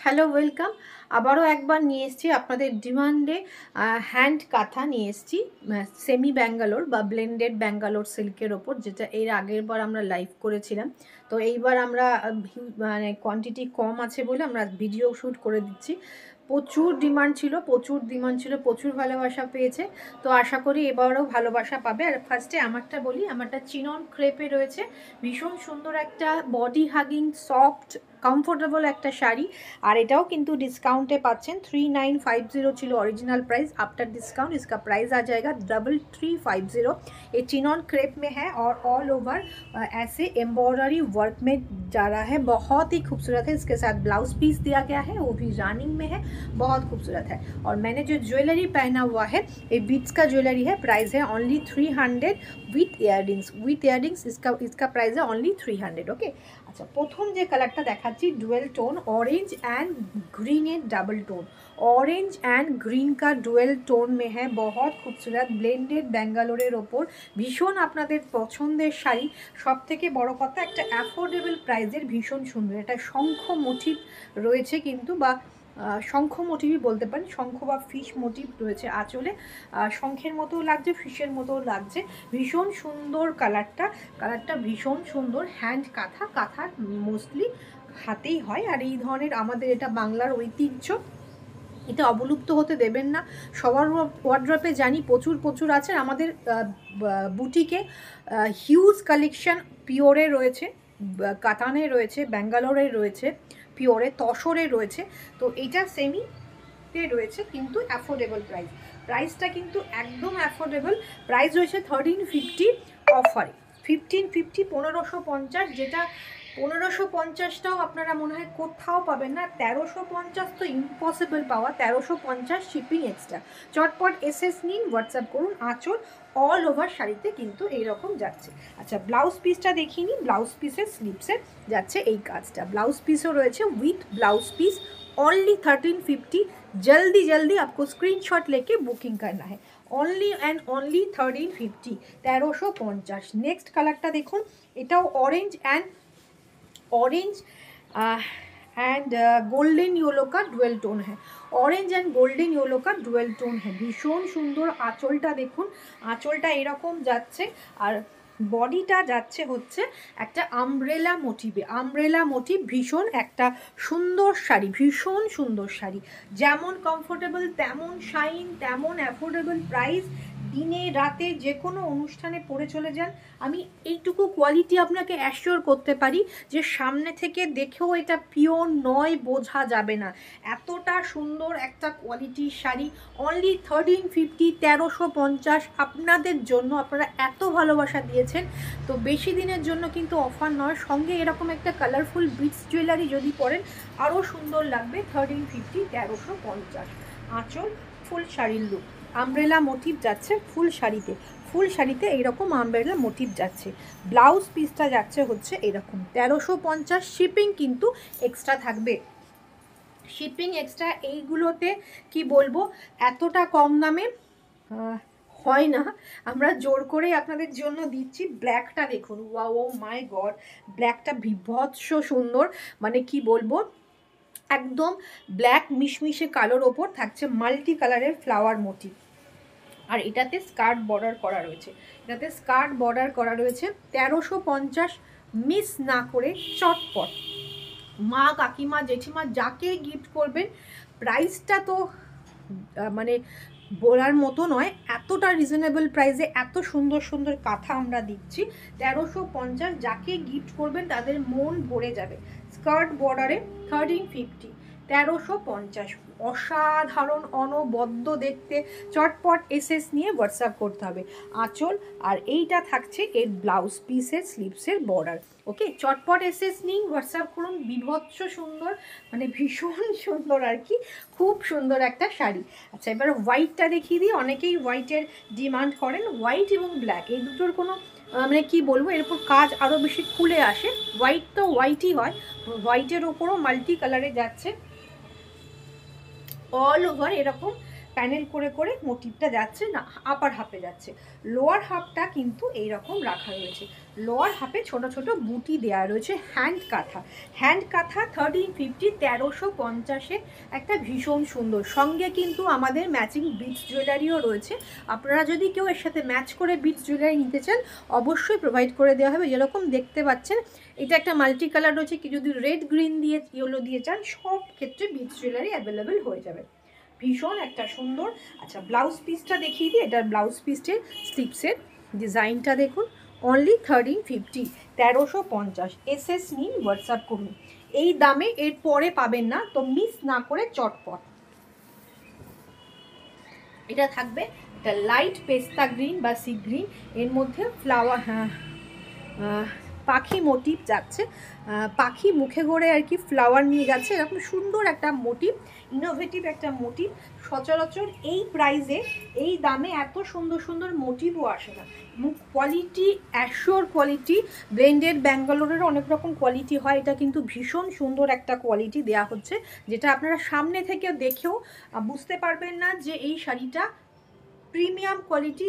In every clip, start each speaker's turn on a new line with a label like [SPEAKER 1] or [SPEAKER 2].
[SPEAKER 1] Hello welcome. আবারও একবার নিয়ে এসেছি আপনাদের ডিমান্ডে হ্যান্ড কাঁথা নিয়ে এসেছি সেমি ব্যাঙ্গালোর বা ব্লেন্ডেড ব্যাঙ্গালোর সিল্কের ওপর, যেটা এর আগের বার আমরা লাইভ করেছিলাম। তো এইবার আমরা মানে কোয়ান্টিটি কম আছে বলে আমরা ভিডিও শ্যুট করে দিচ্ছি। প্রচুর ডিমান্ড ছিল, প্রচুর ভালোবাসা পেয়েছে। তো আশা করি এবারও ভালোবাসা পাবে। আর ফার্স্টে আমারটা বলি, আমারটা চিনন ক্রেপে রয়েছে, ভীষণ সুন্দর একটা বডি হাগিং সফট কমফোর্টেবল একটা শাড়ি। আর এটাও কিন্তু डिस्काउंटे पाচ্ছেন 3950 ছিল ओरिजिनल प्राइस। आफ्टर डिस्काउंट इसका प्राइस आ जाएगा 3350। ये चिनॉन क्रेप में है और ऑल ओवर ऐसे एम्ब्रॉयडरी वर्क में जा रहा है, बहुत ही खूबसूरत है। इसके साथ ब्लाउज पीस दिया गया है, वो भी रानिंग में है, बहुत खूबसूरत है। और मैंने जो ज्वेलरी पहना हुआ है ये बीट्स का ज्वेलरी है, प्राइस है ओनली 300 विथ इयररिंग्स। इसका प्राइस है ओनली 300। ओके, अच्छा प्रथम जो कलरटा देखाচ্ছি dual tone orange and green and double tone, orange and green का डुएल टोन में है, बहुत खूबसूरत ब्लेंडेड बेंगालोरेर ओपर भीषण आपनादेर पछंदेर शाड़ी। सबथेके बड़ो कथा एक अफोर्डेबल प्राइजेर भीषण सुंदर एक शंख मोटिव रयेछे किन्तु बा शंख मोटिवই বলতে পারেন, শঙ্খ বা ফিশ মোটিভ রয়েছে আঁচলে। শঙ্খের মতো লাগছে, ফিশের মতো লাগছে, ভীষণ সুন্দর কালারটা ভীষণ সুন্দর। হ্যান্ড কাঁথা মোস্টলি হাতেই হয়। আর এই ধরনের আমাদের এটা বাংলার ঐতিহ্য, এটা অবলুপ্ত হতে দেবেন না। সবার ওয়ার্ড্রপে জানি প্রচুর আছে। আমাদের বুটিকে হিউজ কালেকশন পিওরে রয়েছে, কাতানে রয়েছে, ব্যাঙ্গালোরে রয়েছে, পিওরে তসরে রয়েছে। তো এটা সেমিতে রয়েছে কিন্তু অ্যাফোর্ডেবল প্রাইসটা কিন্তু একদম অ্যাফোর্ডেবল প্রাইস রয়েছে 1350 অফারে 1550 1550, যেটা 1550টাও আপনারা মনে হয় কোথাও পাবেন না। 1350 তো ইম্পসিবল পাওয়া, 1350 শিপিং এক্সট্রা। চটপট এসএস নিন, হোয়াটসঅ্যাপ করুন। আঁচল অল ওভার শাড়িতে কিন্তু এইরকম যাচ্ছে। আচ্ছা ব্লাউজ পিসটা দেখিয়ে নিই। ব্লাউজ পিসের স্লিপসে যাচ্ছে এই কাজটা, ব্লাউজ পিসও রয়েছে উইথ ব্লাউজ পিস ओनली 1350। जल्दी आपको स्क्रीनशॉट लेके बुकिंग करना है। Only and only 1350, 1350। नेक्स्ट कलरটা দেখুন, এটাও ऑरेंज एंड गोल्डन येलो का डुएल टोन है, ऑरेंज एंड गोल्डन येलो का डुएल टोन है। भीषण सुंदर आँचलটা দেখুন, আঁচলটা এরকম যাচ্ছে আর বডিটা যাচ্ছে হচ্ছে একটা আমব্রেলা মোটিভ। ভীষণ একটা সুন্দর শাড়ি, ভীষণ সুন্দর শাড়ি, যেমন কমফোর্টেবল তেমন শাইন তেমন অ্যাফোর্ডেবল প্রাইস। দিনে রাতে যে কোনো অনুষ্ঠানে পরে চলে যান। আমি এইটুকু কোয়ালিটি আপনাকে অ্যাসিওর করতে পারি যে সামনে থেকে দেখেও এটা পিওর নয় বোঝা যাবে না, এতটা সুন্দর একটা কোয়ালিটির শাড়ি। অনলি 1350, 1350 আপনাদের জন্য। আপনারা এত ভালোবাসা দিয়েছেন, তো বেশি দিনের জন্য কিন্তু অফার নয়। সঙ্গে এরকম একটা কালারফুল বিটস জুয়েলারি যদি পরেন আরও সুন্দর লাগবে। 1350, 1350। আঁচল ফুল শাড়ির লুক, আমব্রেলা মোটিভ যাচ্ছে ফুল শাড়িতে এইরকম আমব্রেলা মোটিভ যাচ্ছে। ব্লাউজ পিসটা যাচ্ছে হচ্ছে এরকম 1350। শিপিং কিন্তু এক্সট্রা থাকবে, শিপিং এক্সট্রা। এইগুলোতে কি বলবো, এতটা কম দামে হয় না, আমরা জোর করে আপনাদের জন্য দিচ্ছি। ব্ল্যাকটা দেখুন, ওয়াও মাই গড, ব্ল্যাকটা বিভৎস সুন্দর, মানে কি বলবো, একদম ব্ল্যাক মিশমিশে কালোর ওপর থাকছে মাল্টি কালারের ফ্লাওয়ার মোটিভ। আর এটাতে স্কার্ট বর্ডার করা রয়েছে, 1350। মিস না করে চটপট মা কাকিমা জেঠিমা যাকে গিফট করবেন, প্রাইসটা তো মানে বলার মতো নয়, এতটা রিজনেবল প্রাইসে এত সুন্দর সুন্দর কাঁথা আমরা দিচ্ছি। 1350, যাকে গিফট করবেন তাদের মন ভরে যাবে। স্কার্ট বর্ডারে 1350, 1350, অসাধারণ অনবদ্য দেখতে। চটপট এসএস নিয়ে হোয়াটসঅ্যাপ করতে হবে। আঁচল আর এইটা থাকছে এর ব্লাউজ পিসের স্লিপসের বর্ডার। ওকে, চটপট এসএস নিন, হোয়াটসঅ্যাপ করুন। বিভৎস সুন্দর, মানে ভীষণ সুন্দর আর কি, খুব সুন্দর একটা শাড়ি। আচ্ছা এবার হোয়াইটটা দেখিয়ে দিই। অনেকেই হোয়াইটের ডিমান্ড করেন, হোয়াইট এবং ব্ল্যাক এই দুটোর কোনো মানে কি বলবো, এর উপর কাজ আরও বেশি খুলে আসে। হোয়াইট তো হোয়াইটই হয়, হোয়াইটের ওপরও মাল্টি কালারে যাচ্ছে অল ওভার এরকম প্যানেল করে করে মোটিভটা যাচ্ছে না, আপার হাফে যাচ্ছে। লোয়ার হাফটা কিন্তু এইরকম রাখা রয়েছে, লোয়ার হাফে ছোট ছোট বুটি দেওয়া রয়েছে। হ্যান্ড কাঁথা, হ্যান্ড কাঁথা 1350, 1350-এ একটা ভীষণ সুন্দর। সঙ্গে কিন্তু আমাদের ম্যাচিং বিটস জুয়েলারিও রয়েছে। আপনারা যদি কেউ এর সাথে ম্যাচ করে বিটস জুয়েলারি নিতে চান অবশ্যই প্রোভাইড করে দেওয়া হবে। যেরকম দেখতে পাচ্ছেন এটা একটা মাল্টি কালার রয়েছে, কি যদি রেড গ্রিন দিয়ে ইয়েলো দিয়ে চান সব ক্ষেত্রে বিটস জুয়েলারি অ্যাভেলেবেল হয়ে যাবে। ভীষণ একটা সুন্দর। আচ্ছা ব্লাউজ পিসটা দেখিয়ে দিই। এটার ব্লাউজ পিসের স্লিপসের ডিজাইনটা দেখুন, অনলি 1350, 1350। এসএস নিন, হোয়াটসঅ্যাপ করুন। এই দামে এর পরে পাবেন না, তো মিস না করে চটপট। এটা থাকবে এটা লাইট পেস্তা গ্রিন বা সি গ্রিন, এর মধ্যে ফ্লাওয়ার পাখি মোটিভ যাচ্ছে, পাখি মুখে করে আর কি ফ্লাওয়ার নিয়ে যাচ্ছে, এরকম সুন্দর একটা মোটিভ, ইনোভেটিভ একটা মোটিভ। সচরাচর এই প্রাইসে এই দামে এত সুন্দর সুন্দর মোটিভও আসে না। এবং কোয়ালিটি, অ্যাশিওর কোয়ালিটি। ব্লেন্ডেড ব্যাঙ্গালোরের অনেক রকম কোয়ালিটি হয়, এটা কিন্তু ভীষণ সুন্দর একটা কোয়ালিটি দেওয়া হচ্ছে, যেটা আপনারা সামনে থেকে দেখেও বুঝতে পারবেন না যে এই শাড়িটা প্রিমিয়াম কোয়ালিটি,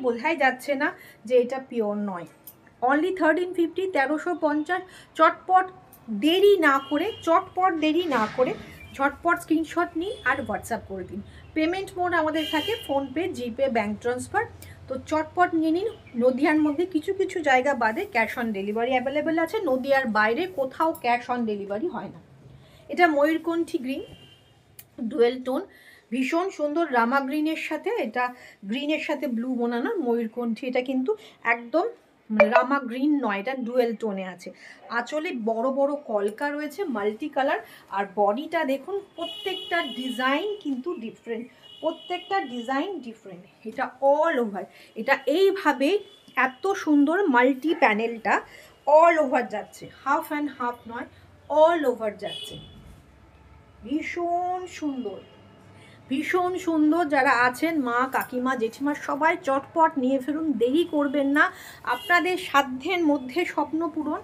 [SPEAKER 1] বোঝাই যাচ্ছে না যে এটা পিওর নয়। অনলি 1350, 1350। চটপট দেরি না করে, ঝটপট স্ক্রিনশট নিন আর হোয়াটসঅ্যাপ করে দিন। পেমেন্ট মোড আমাদের থাকে ফোনপে, জিপে, ব্যাঙ্ক ট্রান্সফার। তো চটপট নিয়ে নিন। নদিয়ার মধ্যে কিছু কিছু জায়গা বাদে ক্যাশ অন ডেলিভারি অ্যাভেলেবেল আছে, নদিয়ার বাইরে কোথাও ক্যাশ অন ডেলিভারি হয় না। এটা ময়ূরকণ্ঠী গ্রিন, ডুয়েল টোন, ভীষণ সুন্দর। রামা গ্রিনের সাথে, এটা গ্রিনের সাথে ব্লু বোনানো ময়ূরকণ্ঠী। এটা কিন্তু একদম রামা গ্রিন নয়, এটা ডুয়েল টোনে আছে। আঁচলে বড় বড় কলকা রয়েছে, মাল্টি কালার। আর বডিটা দেখুন, প্রত্যেকটা ডিজাইন কিন্তু ডিফারেন্ট, এটা অল ওভার, এটা এইভাবে এত সুন্দর মাল্টি প্যানেলটা অল ওভার যাচ্ছে, হাফ অ্যান্ড হাফ নয়, অল ওভার যাচ্ছে। ভীষণ সুন্দর, ভীষণ সুন্দর। যারা আছেন মা, কাকিমা, জেঠিমা সবাই চটপট নিয়ে ফেলুন, দেরি করবেন না। আপনাদের সাধ্যের মধ্যে স্বপ্ন পূরণ,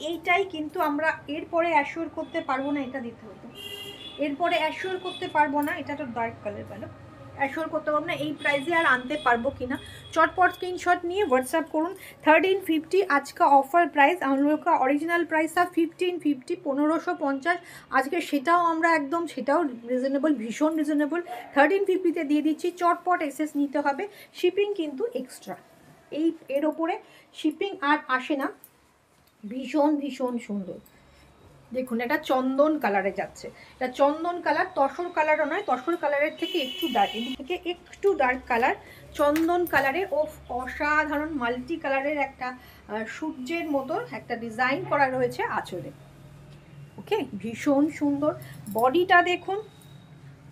[SPEAKER 1] এইটাই কিন্তু আমরা এরপরে অ্যাশিওর করতে পারবো না। এটা দিতে হতো, এরপরে অ্যাশিওর করতে পারবো না। এটা তো ডার্ক কালার পেলো, অ্যাশিওর করতে পারবো না এই প্রাইসে আর আনতে পারবো কিনা। চটপট স্ক্রিনশট নিয়ে হোয়াটসঅ্যাপ করুন। 1350 आज का ऑफर प्राइस, हम लोग का ओरिजिनल प्राइस था 1550, 1550। আজকে সেটাও আমরা একদম, সেটাও রিজনেবল, ভীষণ রিজনেবল। 1350-তে দিয়ে দিচ্ছি। চটপট এসএস নিতে হবে, শিপিং কিন্তু এক্সট্রা। এর ওপরে শিপিং আর আসে না। ভীষণ ভীষণ সুন্দর। দেখুন এটা চন্দন কালারে যাচ্ছে, এটা চন্দন কালার, তসর কালারও নয়, তসর কালারের থেকে একটু ডার্ক, এদিক থেকে একটু ডার্ক কালার, চন্দন কালারে। ও অসাধারণ মাল্টি কালারের একটা সূর্যের মতো একটা ডিজাইন করা রয়েছে আঁচলে। ওকে, ভীষণ সুন্দর। বডিটা দেখুন,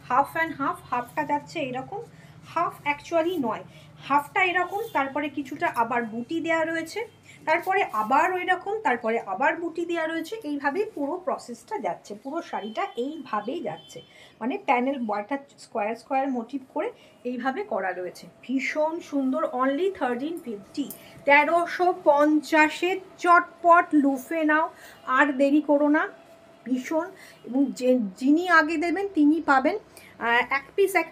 [SPEAKER 1] হাফ অ্যান্ড হাফ, হাফটা যাচ্ছে এরকম, হাফ অ্যাকচুয়ালি নয়, হাফটা এরকম, তারপরে কিছুটা আবার বুটি দেওয়া রয়েছে, তারপরে আবার ওই রকম, তারপরে আবার বুটি দেওয়া রয়েছে। এইভাবেই পুরো প্রসেসটা যাচ্ছে, পুরো শাড়িটা এইভাবেই যাচ্ছে, মানে প্যানেল একটা স্কোয়ার স্কোয়ার মোটিভ করে এইভাবে করা রয়েছে। ভীষণ সুন্দর। অনলি 1350, 1350-এ চটপট লুফে নাও, আর দেরি করো না। ভীষণ। এবং যিনি আগে দেবেন তিনি পাবেন। এক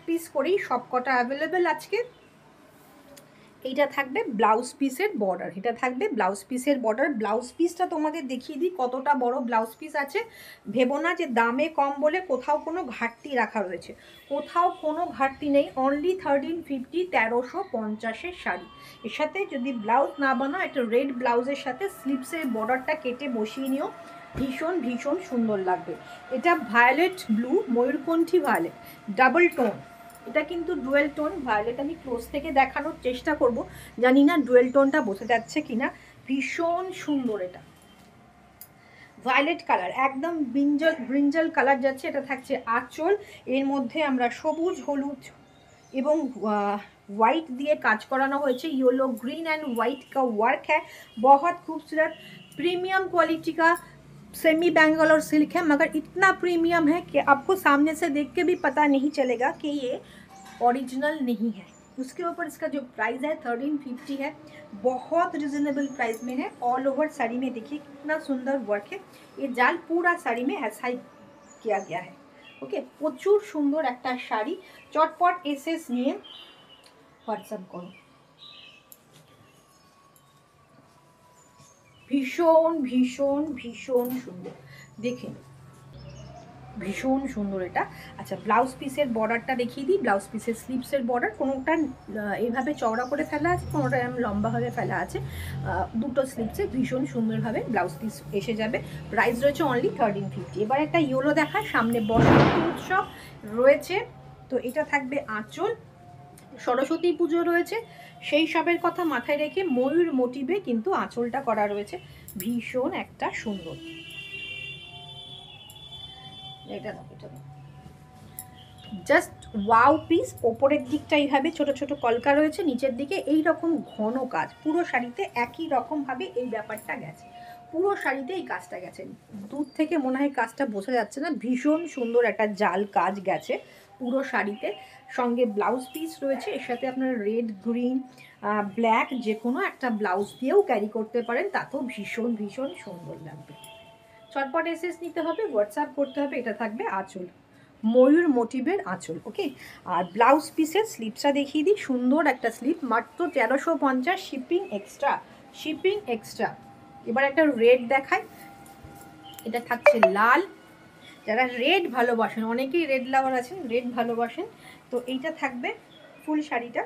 [SPEAKER 1] পিস করেই সব কটা অ্যাভেলেবেল আজকে। এইটা থাকবে ব্লাউজ পিসের বর্ডার, এটা থাকবে ব্লাউজ পিসের বর্ডার। ব্লাউজ পিসটা তোমাদের দেখিয়ে দিই কতটা বড় ব্লাউজ পিস আছে। ভেবো না যে দামে কম বলে কোথাও কোনো ঘাটতি রাখা রয়েছে, কোথাও কোনো ঘাটতি নেই। অনলি 1350, 1350-এর শাড়ি। এর সাথে যদি ব্লাউজ না বানাও, একটা রেড ব্লাউজের সাথে স্লিপসের বর্ডারটা কেটে বসিয়ে নিও, ভীষণ ভীষণ সুন্দর লাগবে। এটা ভায়োলেট ব্লু, ময়ূরকণ্ঠী ভায়োলেট, ডাবল টোন। এটা কিন্তু ডুয়েল টোন ভায়োলেট। আমি ক্লোজ থেকে দেখানোর চেষ্টা করব, জানি না ডুয়েল টোনটা বোঝা যাচ্ছে কিনা। ভীষণ সুন্দর। এটা ভায়োলেট কালার, একদম ব্রিঞ্জাল কালার যাচ্ছে। এটা থাকছে আঁচল, এর মধ্যে আমরা সবুজ, হলুদ এবং वाइट दिए काज कराना হয়েছে। येलो ग्रीन एंड वाइट का वर्क है, बहुत खूबसूरत प्रीमियम क्वालिटी का सेमी बेंगलोर सिल्क है, मगर इतना प्रीमियम है कि आपको सामने से देख के भी पता नहीं चलेगा कि ये ओरिजिनल नहीं है। उसके ऊपर इसका जो प्राइस है 1350 है, बहुत रिजनेबल प्राइस में है। ऑल ओवर साड़ी में देखिए कितना सुंदर वर्क है, ये जाल पूरा साड़ी में ऐसा ही किया गया है। ওকে, প্রচুর সুন্দর একটা শাড়ি। চটপট এসএস নিয়ে হোয়াটসঅ্যাপ করো। ভীষণ ভীষণ ভীষণ সুন্দর, দেখে ভীষণ সুন্দর এটা। আচ্ছা, ব্লাউজ পিসের বর্ডারটা দেখিয়ে দিই। ব্লাউজ পিসের স্লিভসের বর্ডার কোনোটা এইভাবে চওড়া করে ফেলা আছে, কোনোটা লম্বাভাবে ফেলা আছে। দুটো স্লিভসে ভীষণ সুন্দরভাবে ব্লাউজ পিস এসে যাবে। প্রাইস রয়েছে অনলি 1350। এবার একটা ইয়েলো দেখায়, সামনে বসন্ত উৎসব রয়েছে, তো এটা থাকবে আঁচল। সরস্বতী পুজো রয়েছে, সেই সবের কথা মাথায় রেখে ময়ূর মোটিভে কিন্তু আঁচলটা করা রয়েছে। ভীষণ একটা সুন্দর, এটা দাও, এটা দাও, জাস্ট ওয়াও পিস। ওপরের দিকটা এইভাবে ছোট ছোট কলকা রয়েছে, নিচের দিকে এই রকম ঘন কাজ। পুরো শাড়িতে একই রকমভাবে এই ব্যাপারটা গেছে, পুরো শাড়িতে এই কাজটা গেছে। দূর থেকে মনে হয় কাজটা বোঝা যাচ্ছে না, ভীষণ সুন্দর একটা জাল কাজ গেছে পুরো শাড়িতে। সঙ্গে ব্লাউজ পিস রয়েছে, এর সাথে আপনার রেড, গ্রিন, ব্ল্যাক যে কোনো একটা ব্লাউজ দিয়েও ক্যারি করতে পারেন, তাতেও ভীষণ ভীষণ সুন্দর লাগবে। চটপট এসএস নিতে হবে, হোয়াটসঅ্যাপ করতে হবে। এটা থাকবে আঁচল, ময়ূর মোটিভের আঁচল। ওকে, আর ব্লাউজ পিসের স্লিপসটা দেখিয়ে দিই। সুন্দর একটা স্লিপ, মাত্র 1350, শিপিং এক্সট্রা, শিপিং এক্সট্রা। এবার একটা রেড দেখায়, এটা থাকছে লাল। যারা রেড ভালোবাসেন, অনেকেই রেড লাভার আছেন, রেড ভালোবাসেন, তো এইটা থাকবে ফুল শাড়িটা।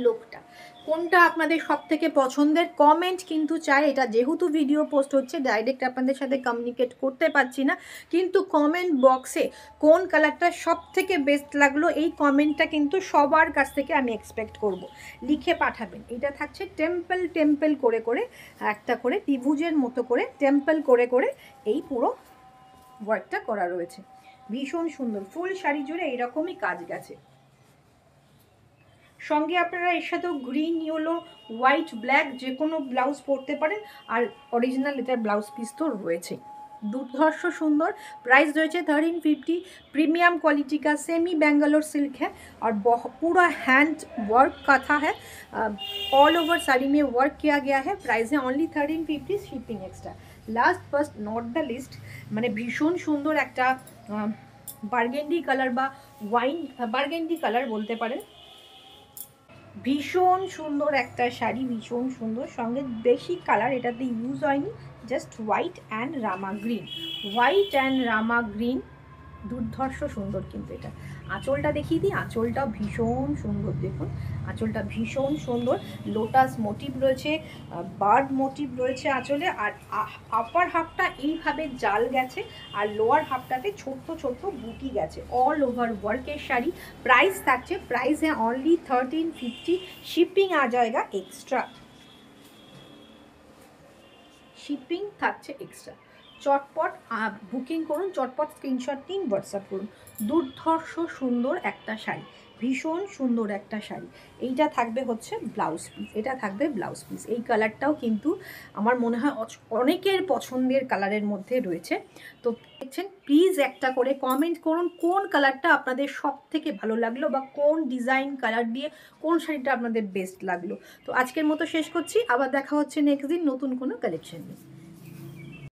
[SPEAKER 1] লোকটা কোনটা আপনাদের সব থেকে পছন্দের কমেন্ট কিন্তু চাই। এটা যেহেতু ভিডিও পোস্ট হচ্ছে, ডাইরেক্ট আপনাদের সাথে কমিউনিকেট করতে পারছি না, কিন্তু কমেন্ট বক্সে কোন কালারটা সব থেকে বেস্ট লাগলো এই কমেন্টটা কিন্তু সবার কাছ থেকে আমি এক্সপেক্ট করব, লিখে পাঠাবেন। এটা থাকছে টেম্পল টেম্পল করে করে, একটা করে ত্রিভুজের মতো করে টেম্পল করে করে এই পুরো ওয়ার্কটা করা রয়েছে। ভীষণ সুন্দর, ফুল শাড়ি জুড়ে এইরকমই কাজ গেছে। সঙ্গে আপনারা এর সাথেও গ্রিন, ইয়েলো, হোয়াইট, ব্ল্যাক যে কোনো ব্লাউজ পরতে পারেন। আর অরিজিনাল এটার ব্লাউজ পিস তো রয়েছে, দুর্ধর্ষ সুন্দর। प्राइस रहे 1350। प्रीमियम क्वालिटी का सेमी बेंगलोर सिल्क है और पूरा हैंड वर्क का था है, ऑल ओवर साड़ी में वर्क किया गया है। प्राइस है only 1350, shipping extra. Last first not the list, মানে ভীষণ সুন্দর একটা বার্গেন্ডি কালার বা ওয়াইন বার্গেন্ডি কালার বলতে পারেন। ভীষণ সুন্দর একটা শাড়ি, ভীষণ সুন্দর। সঙ্গে বেশি কালার এটাতে ইউজ হয়নি, just white and Rama green, white and Rama green, দুর্ধর্ষ সুন্দর। কিন্তু এটা আঁচলটা দেখিয়ে দিই, আঁচলটাও ভীষণ সুন্দর। দেখুন আঁচলটা ভীষণ সুন্দর, লোটাস মোটিভ রয়েছে, বার্ড মোটিভ রয়েছে আঁচলে। আর আপার হাফটা এইভাবে জাল গেছে, আর লোয়ার হাফটাতে ছোট্ট ছোট্ট বুটি গেছে। অল ওভার ওয়ার্কের শাড়ি। प्राइस থাকছে, प्राइस है ओनली 1350, शिपिंग आ जाएगा एक्स्ट्रा, শিপিং থাকছে এক্সট্রা। চটপট বুকিং করুন, চটপট স্ক্রিনশট নিন, হোয়াটসঅ্যাপ করুন। দুর্ধর্ষ সুন্দর একটা শাড়ি, ভীষণ সুন্দর একটা শাড়ি। এইটা থাকবে হচ্ছে ব্লাউজ পিস, এটা থাকবে ব্লাউজ পিস। এই কালারটাও কিন্তু আমার মনে হয় অনেকের পছন্দের কালারের মধ্যে রয়েছে। তো দেখছেন, প্লিজ একটা করে কমেন্ট করুন কোন কালারটা আপনাদের সব থেকে ভালো লাগলো, বা কোন ডিজাইন কালার দিয়ে কোন শাড়িটা আপনাদের বেস্ট লাগলো। তো আজকের মতো শেষ করছি, আবার দেখা হচ্ছে নেক্সট দিন নতুন কোনো কালেকশন নিয়ে।